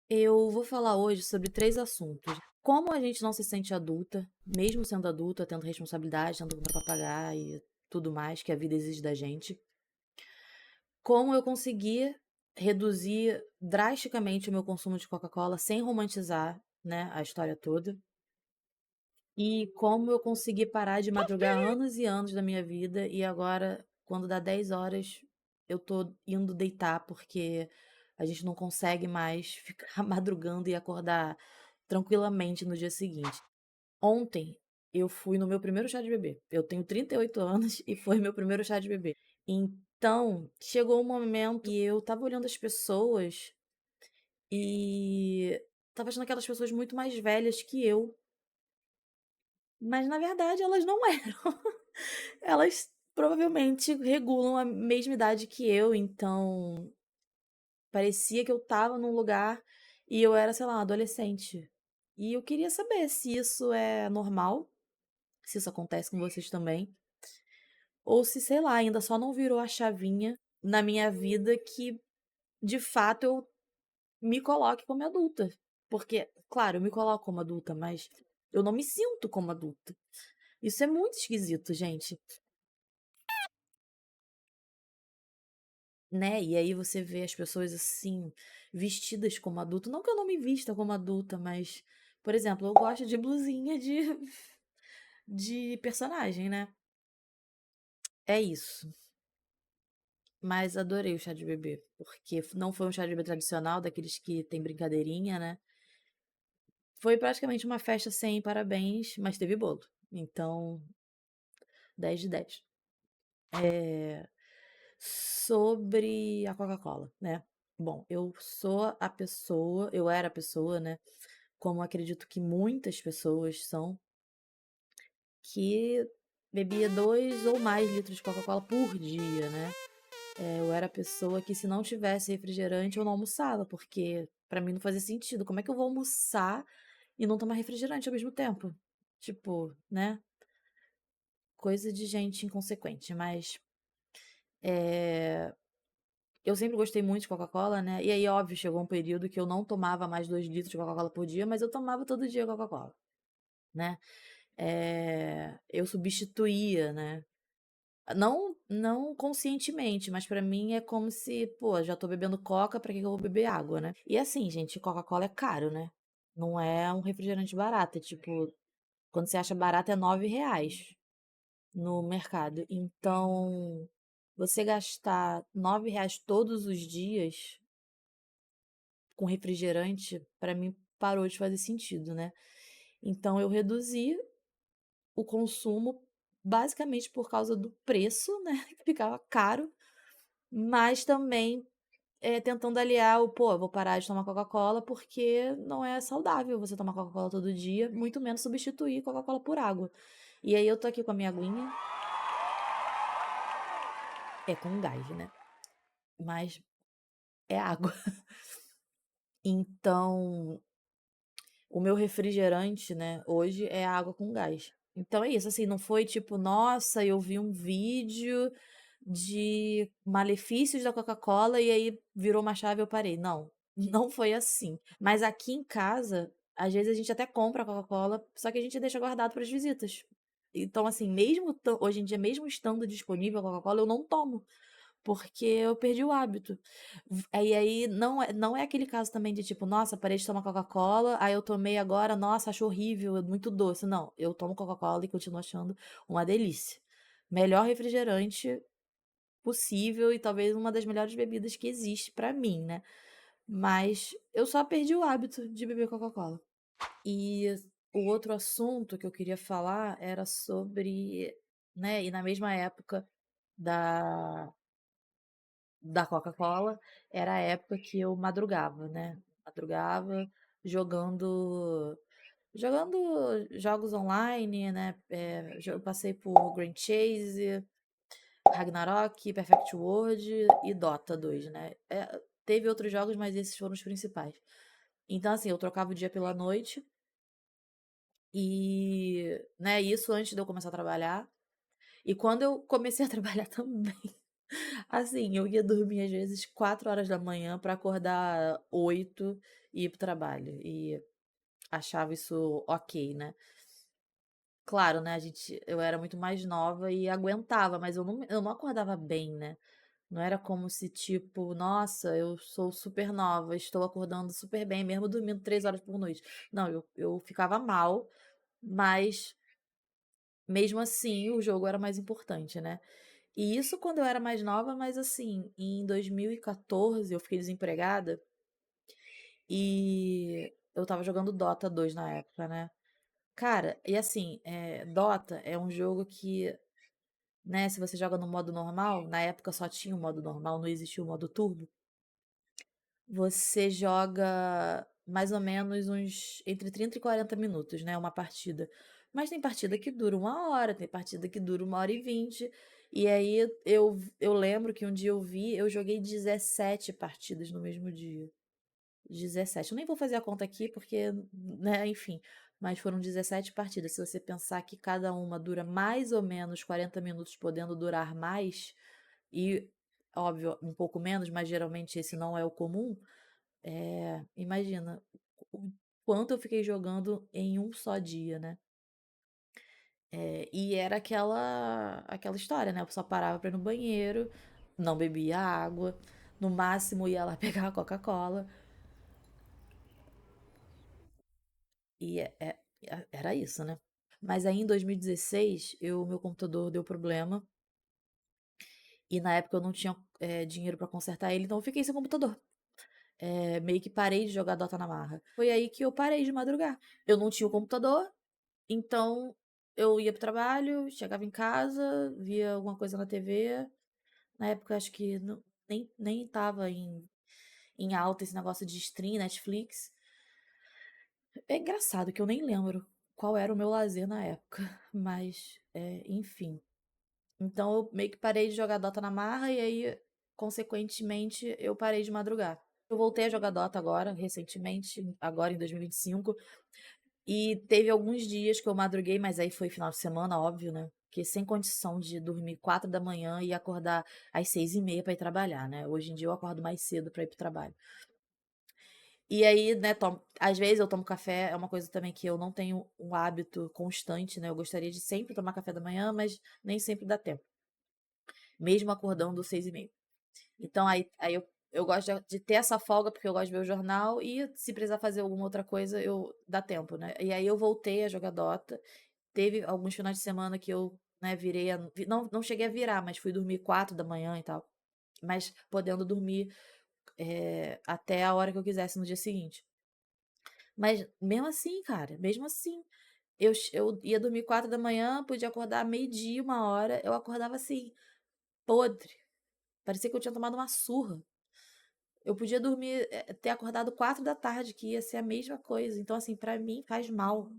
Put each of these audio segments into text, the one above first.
Eu vou falar hoje sobre 3 assuntos. Como a gente não se sente adulta, mesmo sendo adulta, tendo responsabilidade, tendo conta pra pagar e tudo mais que a vida exige da gente. Como eu consegui reduzir drasticamente o meu consumo de Coca-Cola sem romantizar, né, a história toda. E como eu consegui parar de madrugar anos e anos da minha vida e agora, quando dá 10 horas, eu tô indo deitar porque a gente não consegue mais ficar madrugando e acordar tranquilamente no dia seguinte. Ontem eu fui no meu primeiro chá de bebê. Eu tenho 38 anos e foi meu primeiro chá de bebê. Então, chegou um momento que eu estava olhando as pessoas e estava achando aquelas pessoas muito mais velhas que eu, mas na verdade elas não eram. Elas provavelmente regulam a mesma idade que eu, então parecia que eu estava num lugar e eu era, sei lá, uma adolescente. E eu queria saber se isso é normal, se isso acontece com vocês também, ou se, sei lá, ainda só não virou a chavinha na minha vida que de fato eu me coloque como adulta. Porque, claro, eu me coloco como adulta, mas eu não me sinto como adulta. Isso é muito esquisito, gente. Né? E aí você vê as pessoas assim, vestidas como adulto. Não que eu não me vista como adulta, mas, por exemplo, eu gosto de blusinha de personagem, né? É isso. Mas adorei o chá de bebê, porque não foi um chá de bebê tradicional, daqueles que tem brincadeirinha, né? Foi praticamente uma festa sem parabéns, mas teve bolo. Então, 10 de 10. Sobre a Coca-Cola, né? Bom, eu era a pessoa, né? Como acredito que muitas pessoas são, que bebia 2 ou mais litros de Coca-Cola por dia, né? Eu era a pessoa que se não tivesse refrigerante eu não almoçava, porque pra mim não fazia sentido. Como é que eu vou almoçar e não tomar refrigerante ao mesmo tempo? Tipo, né? Coisa de gente inconsequente, mas eu sempre gostei muito de Coca-Cola, né? E aí, óbvio, chegou um período que eu não tomava mais 2 litros de Coca-Cola por dia, mas eu tomava todo dia Coca-Cola, né? Eu substituía, né? Não conscientemente, mas pra mim é como se, pô, já tô bebendo Coca, pra que que eu vou beber água, né? E assim, gente, Coca-Cola é caro, né? Não é um refrigerante barato, é tipo, quando você acha barato é R$ 9 no mercado. Então, você gastar R$ 9 todos os dias com refrigerante, pra mim parou de fazer sentido, né? Então eu reduzi o consumo basicamente por causa do preço, né? Que ficava caro, mas também tentando aliar pô, eu vou parar de tomar Coca-Cola porque não é saudável você tomar Coca-Cola todo dia, muito menos substituir Coca-Cola por água. E aí eu tô aqui com a minha aguinha, é com gás, né? Mas é água. Então, o meu refrigerante, né, hoje é água com gás. Então é isso, assim, não foi tipo, nossa, eu vi um vídeo de malefícios da Coca-Cola e aí virou uma chave e eu parei. Não, não foi assim. Mas aqui em casa, às vezes a gente até compra a Coca-Cola, só que a gente deixa guardado para as visitas. Então, assim, mesmo hoje em dia, mesmo estando disponível a Coca-Cola, eu não tomo porque eu perdi o hábito. Aí não é aquele caso também de tipo, nossa, parei de tomar Coca-Cola, aí eu tomei agora, nossa, acho horrível, é muito doce. Não, eu tomo Coca-Cola e continuo achando uma delícia. Melhor refrigerante possível e talvez uma das melhores bebidas que existe pra mim, né? Mas eu só perdi o hábito de beber Coca-Cola. E o outro assunto que eu queria falar era sobre, né, e na mesma época da da Coca-Cola, era a época que eu madrugava, né? Madrugava jogando jogos online, né? Eu passei por Grand Chase, Ragnarok, Perfect World e Dota 2, né? Teve outros jogos, mas esses foram os principais. Então, assim, eu trocava o dia pela noite e, né, isso antes de eu começar a trabalhar. E quando eu comecei a trabalhar também. Assim, eu ia dormir às vezes 4 horas da manhã pra acordar 8 e ir pro trabalho. E achava isso ok, né? Claro, né, eu era muito mais nova e aguentava, mas eu não acordava bem, né. Não era como se tipo: "Nossa, eu sou super nova, estou acordando super bem, mesmo dormindo 3 horas por noite". Não, eu ficava mal, mas mesmo assim o jogo era mais importante, né. E isso quando eu era mais nova, mas assim, em 2014 eu fiquei desempregada e eu estava jogando Dota 2 na época, né. Cara, e assim, Dota é um jogo que, né, se você joga no modo normal, na época só tinha o modo normal, não existia o modo turbo, você joga mais ou menos uns entre 30 e 40 minutos, né, uma partida. Mas tem partida que dura 1 hora, tem partida que dura 1 hora e 20. E aí eu lembro que um dia eu joguei 17 partidas no mesmo dia. 17. Eu nem vou fazer a conta aqui porque, né, enfim, mas foram 17 partidas. Se você pensar que cada uma dura mais ou menos 40 minutos, podendo durar mais, e óbvio, um pouco menos, mas geralmente esse não é o comum, imagina o quanto eu fiquei jogando em um só dia, né. E era aquela história, né, eu só parava pra ir no banheiro, não bebia água, no máximo ia lá pegar a Coca-Cola, e era isso, né. Mas aí em 2016, meu computador deu problema, e na época eu não tinha, dinheiro pra consertar ele, então eu fiquei sem computador. Meio que parei de jogar Dota na marra. Foi aí que eu parei de madrugar. Eu não tinha o computador, então eu ia pro trabalho, chegava em casa, via alguma coisa na TV. Na época acho que nem estava em alta esse negócio de stream, Netflix. É engraçado que eu nem lembro qual era o meu lazer na época, mas, enfim. Então eu meio que parei de jogar Dota na marra e aí, consequentemente, eu parei de madrugar. Eu voltei a jogar Dota agora, recentemente, agora em 2025, e teve alguns dias que eu madruguei, mas aí foi final de semana, óbvio, né? Porque sem condição de dormir 4 da manhã e acordar às 6h30 para ir trabalhar, né? Hoje em dia eu acordo mais cedo para ir pro trabalho. E aí, né, às vezes eu tomo café, é uma coisa também que eu não tenho um hábito constante, né? Eu gostaria de sempre tomar café da manhã, mas nem sempre dá tempo, mesmo acordando 6h30. Então aí eu gosto de ter essa folga, porque eu gosto de ver o jornal e se precisar fazer alguma outra coisa, eu dá tempo, né. E aí eu voltei a jogar Dota, teve alguns finais de semana que eu, né, virei a não cheguei a virar, mas fui dormir 4 da manhã e tal, mas podendo dormir, até a hora que eu quisesse no dia seguinte. Mas mesmo assim, cara, mesmo assim, eu ia dormir 4 da manhã, podia acordar meio-dia, 1 hora, eu acordava assim, podre, parecia que eu tinha tomado uma surra. Eu podia dormir, ter acordado 4 da tarde, que ia ser a mesma coisa. Então, assim, pra mim faz mal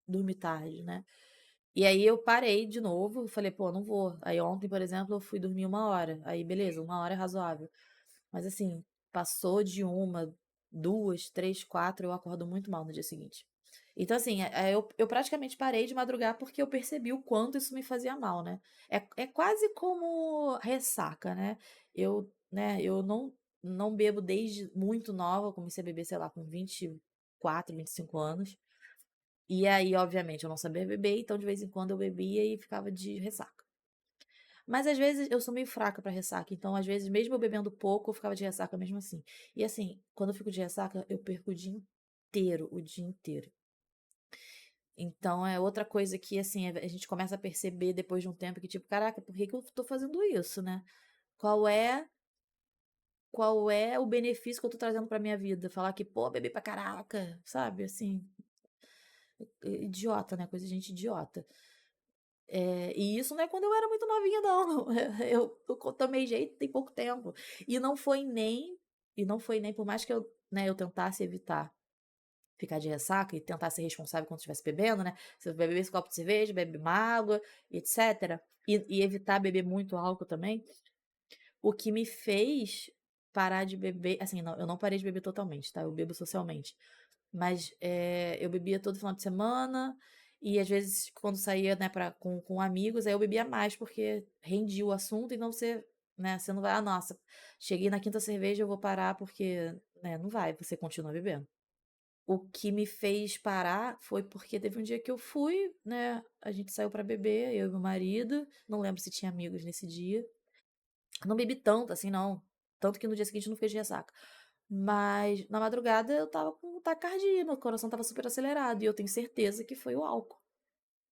dormir tarde, né. E aí eu parei de novo, falei: "Pô, não vou". Aí ontem, por exemplo, eu fui dormir 1 hora, aí beleza, 1 hora é razoável. Mas assim, passou de 1, 2, 3, 4, eu acordo muito mal no dia seguinte. Então assim, eu praticamente parei de madrugar, porque eu percebi o quanto isso me fazia mal, né. É quase como ressaca, né. Eu não bebo desde muito nova, eu comecei a beber, sei lá, com 24, 25 anos. E aí, obviamente, eu não sabia beber, então de vez em quando eu bebia e ficava de ressaca. Mas às vezes eu sou meio fraca pra ressaca, então às vezes mesmo eu bebendo pouco, eu ficava de ressaca mesmo assim. E assim, quando eu fico de ressaca, eu perco o dia inteiro. Então é outra coisa que, assim, a gente começa a perceber depois de um tempo que tipo: "Caraca, por que que eu tô fazendo isso, né? Qual é qual é o benefício que eu tô trazendo pra minha vida?" Falar que: "Pô, bebi pra caraca", sabe, assim, idiota, né, coisa de gente idiota. E isso não é quando eu era muito novinha não, eu tomei jeito tem pouco tempo. E não foi nem por mais que eu tentasse evitar ficar de ressaca e tentar ser responsável quando estivesse bebendo, né, você bebe esse copo de cerveja, bebe uma água, etcétera, e evitar beber muito álcool também, o que me fez parar de beber assim, não, eu não parei de beber totalmente, tá, eu bebo socialmente. Mas, eu bebia todo final de semana e às vezes quando saía, né, com amigos, aí eu bebia mais, porque rendia o assunto e não você né, você não vai: "Ah, nossa, cheguei na quinta cerveja, eu vou parar porque", né, não vai, você continua bebendo. O que me fez parar foi porque teve um dia que eu fui, né, a gente saiu pra beber, eu e meu marido, não lembro se tinha amigos nesse dia. Não bebi tanto assim não, tanto que no dia seguinte eu não fiquei de ressaca. Mas na madrugada eu estava com taquicardia, meu coração estava super acelerado e eu tenho certeza que foi o álcool.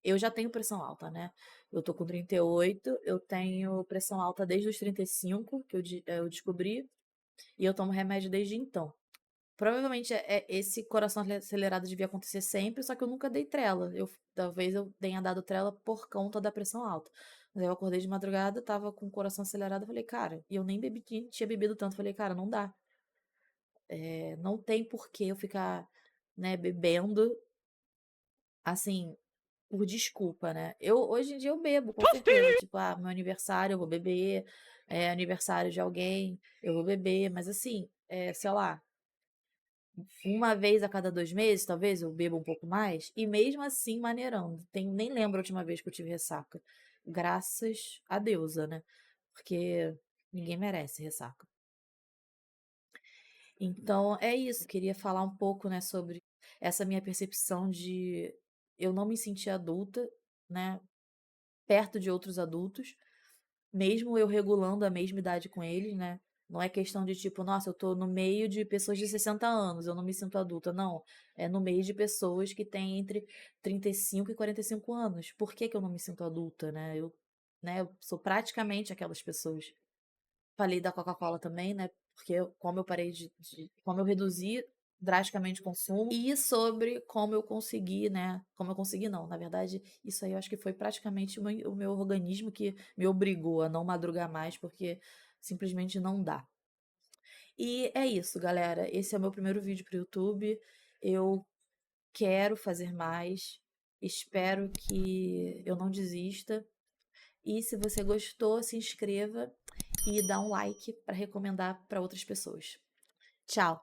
Eu já tenho pressão alta, né, eu tô com 38, eu tenho pressão alta desde os 35 que eu descobri, e eu tomo remédio desde então. Provavelmente, esse coração acelerado devia acontecer sempre, só que eu nunca dei trela. Talvez eu tenha dado trela por conta da pressão alta. Mas aí eu acordei de madrugada, estava com o coração acelerado, eu falei: "Cara", e eu nem bebi tinha bebido tanto, falei: "Cara, não dá, não tem porquê eu ficar, né, bebendo, assim, por desculpa, né". Eu hoje em dia eu bebo, com certeza, tipo, meu aniversário eu vou beber, aniversário de alguém, eu vou beber, mas assim, sei lá, uma vez a cada 2 meses, talvez, eu bebo um pouco mais, e mesmo assim maneirando. Nem lembro a última vez que eu tive ressaca. Graças a deusa, né, porque ninguém merece ressaca. Então é isso, queria falar um pouco, né, sobre essa minha percepção de eu não me sentir adulta, né, perto de outros adultos. Mesmo eu regulando a mesma idade com eles, né, não é questão de tipo: "Nossa, eu tô no meio de pessoas de 60 anos, eu não me sinto adulta", não, é no meio de pessoas que têm entre 35 e 45 anos. Por que que eu não me sinto adulta, né, eu sou praticamente aquelas pessoas. Falei da Coca-Cola também, né, porque como eu parei como eu reduzi drasticamente o consumo, e sobre como eu consegui, né, como eu consegui não, na verdade, isso aí eu acho que foi praticamente o meu organismo que me obrigou a não madrugar mais, porque simplesmente não dá. E é isso, galera, esse é o meu primeiro vídeo para o YouTube, eu quero fazer mais, espero que eu não desista, e se você gostou, se inscreva e dá um like para recomendar para outras pessoas. Tchau!